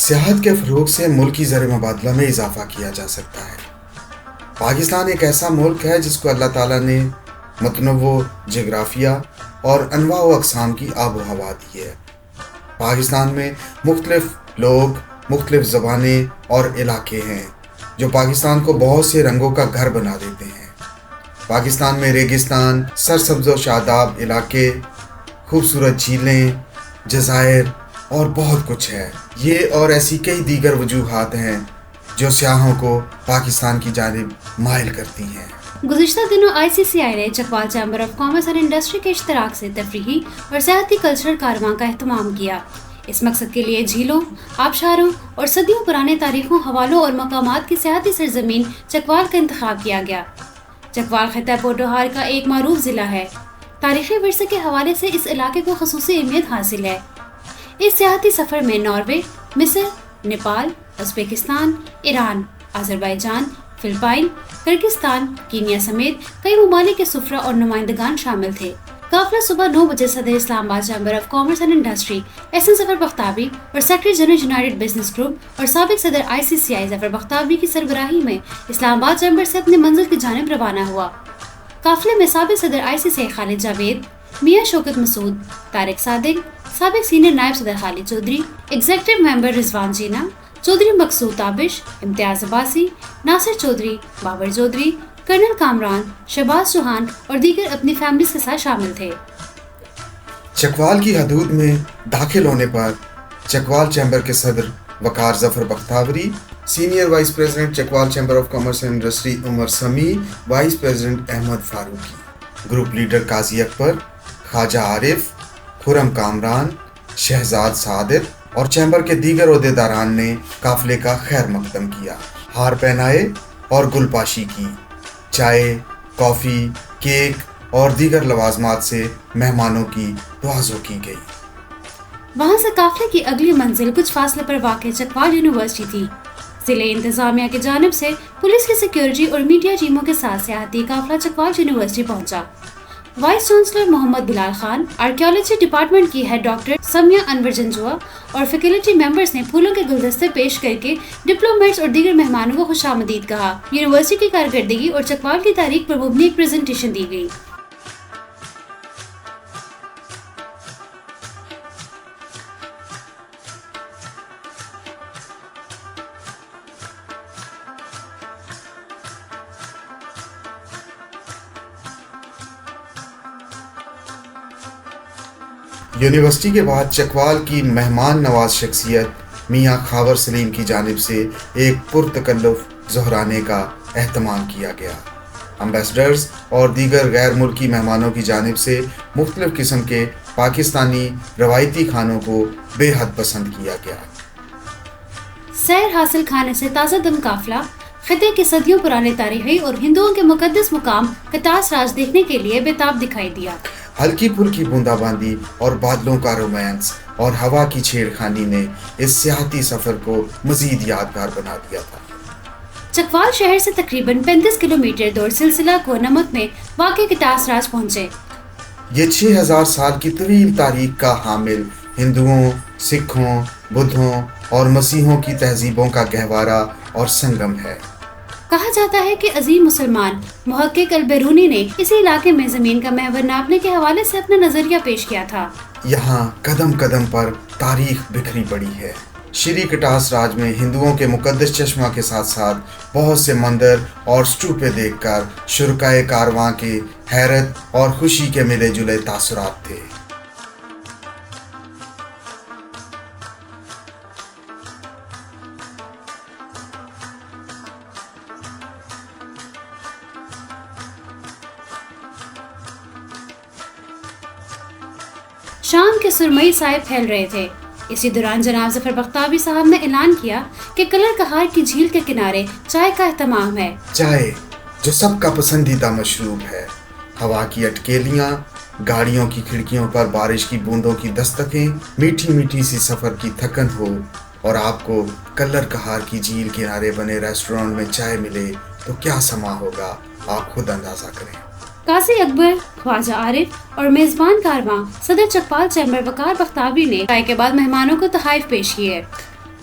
سیاحت کے فروغ سے ملکی زر مبادلہ میں اضافہ کیا جا سکتا ہے۔ پاکستان ایک ایسا ملک ہے جس کو اللہ تعالیٰ نے متنوع جغرافیہ اور انواع و اقسام کی آب و ہوا دی ہے۔ پاکستان میں مختلف لوگ، مختلف زبانیں اور علاقے ہیں جو پاکستان کو بہت سے رنگوں کا گھر بنا دیتے ہیں۔ پاکستان میں ریگستان، سرسبز و شاداب علاقے، خوبصورت جھیلیں، جزائر اور بہت کچھ ہے۔ یہ اور ایسی کئی دیگر وجوہات ہیں جو سیاحوں کو پاکستان کی جانب مائل کرتی ہیں۔ گزشتہ دنوں ICCI نے Chakwal chamber of commerce and industry کے اشتراک سے تفریحی اور سیاحتی کلچرل کارواں کا اہتمام کیا۔ اس مقصد کے لیے جھیلوں، آبشاروں اور صدیوں پرانے تاریخوں، حوالوں اور مقامات کی سیاحتی سرزمین چکوال کا انتخاب کیا گیا۔ چکوال خطہ پوٹوہار کا ایک معروف ضلع ہے۔ تاریخی ورثے کے حوالے سے اس علاقے کو خصوصی اہمیت حاصل ہے۔ اس سیاحتی سفر میں ناروے، مصر، Nepal, Uzbekistan, Iran, Azerbaijan, Philippines, Kyrgyzstan, Kenya سمیت کئی ممالک کے سفراء اور نمائندگان شامل تھے۔ قافلہ صبح 9 بجے صدر Islamabad chamber of commerce and industry Ahsan Zafar Bakhtiari اور secretary general United Business Group اور سابق صدر ICCI ظفر بختیاری کی سربراہی میں اسلام آباد چیمبر سے اپنی منزل کی جانب روانہ ہوا۔ قافلے میں سابق صدر ICCI خالد جاوید، میاں شوکت مسعود، طارق صادق، سابق سینئر نائب صدر خالد چودھری، ایگزیکٹو ممبر رضوان جینا، چودھری مقصود تابش، امتیاز عباسی، ناصر چودھری، بابر چودھری، کرنل کامران، شہباز چوہان اور دیگر اپنی فیملیز کے ساتھ شامل تھے۔ چکوال کی حدود میں داخل ہونے پر چکوال چیمبر کے صدر Waqar Zafar Bakhtiari, senior vice president Chakwal chamber of commerce and industry Umar Sami, vice president Ahmed Farooqi, group leader Qazi Akbar, خواجہ عارف، خرم کامران، شہزاد صادق اور چیمبر کے دیگر عہدیداران نے قافلے کا خیر مقدم کیا، ہار پہنائے اور گل پاشی کی، چائے، کافی، کیک اور دیگر لوازمات سے مہمانوں کی توازو کی گئی۔ وہاں سے قافلے کی اگلی منزل کچھ فاصلے پر واقع چکوال یونیورسٹی تھی۔ ضلع انتظامیہ کی جانب سے پولیس کی سیکیورٹی اور میڈیا ٹیموں کے ساتھ سیاحتی قافلہ چکوال یونیورسٹی پہنچا۔ وائس چانسلر محمد بلال خان، آرکیالوجی ڈپارٹمنٹ کی ہیڈ ڈاکٹر سمیہ انور جنجوا اور فیکلٹی ممبرز نے پھولوں کے گلدستے پیش کر کے ڈپلومیٹس اور دیگر مہمانوں کو خوش آمدید کہا۔ یونیورسٹی کی کارکردگی اور چکوال کی تاریخ پر مبنی ایک پریزنٹیشن دی گئی۔ یونیورسٹی کے بعد چکوال کی مہمان نواز شخصیت میاں خاور سلیم کی جانب سے ایک پرتکلف ظہرانے کا اہتمام کیا گیا۔ امبیسڈرز اور دیگر غیر ملکی مہمانوں کی جانب سے مختلف قسم کے پاکستانی روایتی کھانوں کو بے حد پسند کیا گیا۔ سیر حاصل کھانے سے تازہ دم قافلہ خطے کے صدیوں پرانے تاریخی اور ہندوؤں کے مقدس مقام کٹاس راج دیکھنے کے لیے بےتاب دکھائی دیا۔ ہلکی پھلکی بوندا باندی اور بادلوں کا رومانس اور ہوا کی چھیڑ خانی نے اس سیاحتی سفر کو مزید یادگار بنا دیا تھا۔ چکوال شہر سے تقریباً 35 کلومیٹر دور سلسلہ کو نمک میں واقع کٹاس راج پہنچے۔ یہ 6000 سال کی طویل تاریخ کا حامل ہندوؤں، سکھوں، بدھوں اور مسیحوں کی تہذیبوں کا گہوارہ اور سنگم ہے۔ کہا جاتا ہے کہ عظیم مسلمان محقق البیرونی نے اسی علاقے میں زمین کا محور ناپنے کے حوالے سے اپنا نظریہ پیش کیا تھا۔ یہاں قدم قدم پر تاریخ بکھری پڑی ہے۔ شری کٹاس راج میں ہندوؤں کے مقدس چشمہ کے ساتھ ساتھ بہت سے مندر اور سٹوپے دیکھ کر شرکائے کارواں کے حیرت اور خوشی کے ملے جلے تاثرات تھے۔ شام کے سرمئی سائے پھیل رہے تھے۔ اسی دوران جناب ظفر بختیاری صاحب نے اعلان کیا کہ کلر کہار کی جھیل کے کنارے چائے کا اہتمام ہے۔ چائے جو سب کا پسندیدہ مشروب ہے۔ ہوا کی اٹکیلیاں، گاڑیوں کی کھڑکیوں پر بارش کی بوندوں کی دستکیں، میٹھی میٹھی سی سفر کی تھکن ہو اور آپ کو کلر کہار کی جھیل کنارے بنے ریسٹورانٹ میں چائے ملے تو کیا سما ہوگا، آپ خود اندازہ کریں۔ قاضی اکبر، خواجہ عارف اور میزبان کارواں صدر چکوال چیمبر وقار بختیاری نے چائے کے بعد مہمانوں کو تحائف پیش کیے۔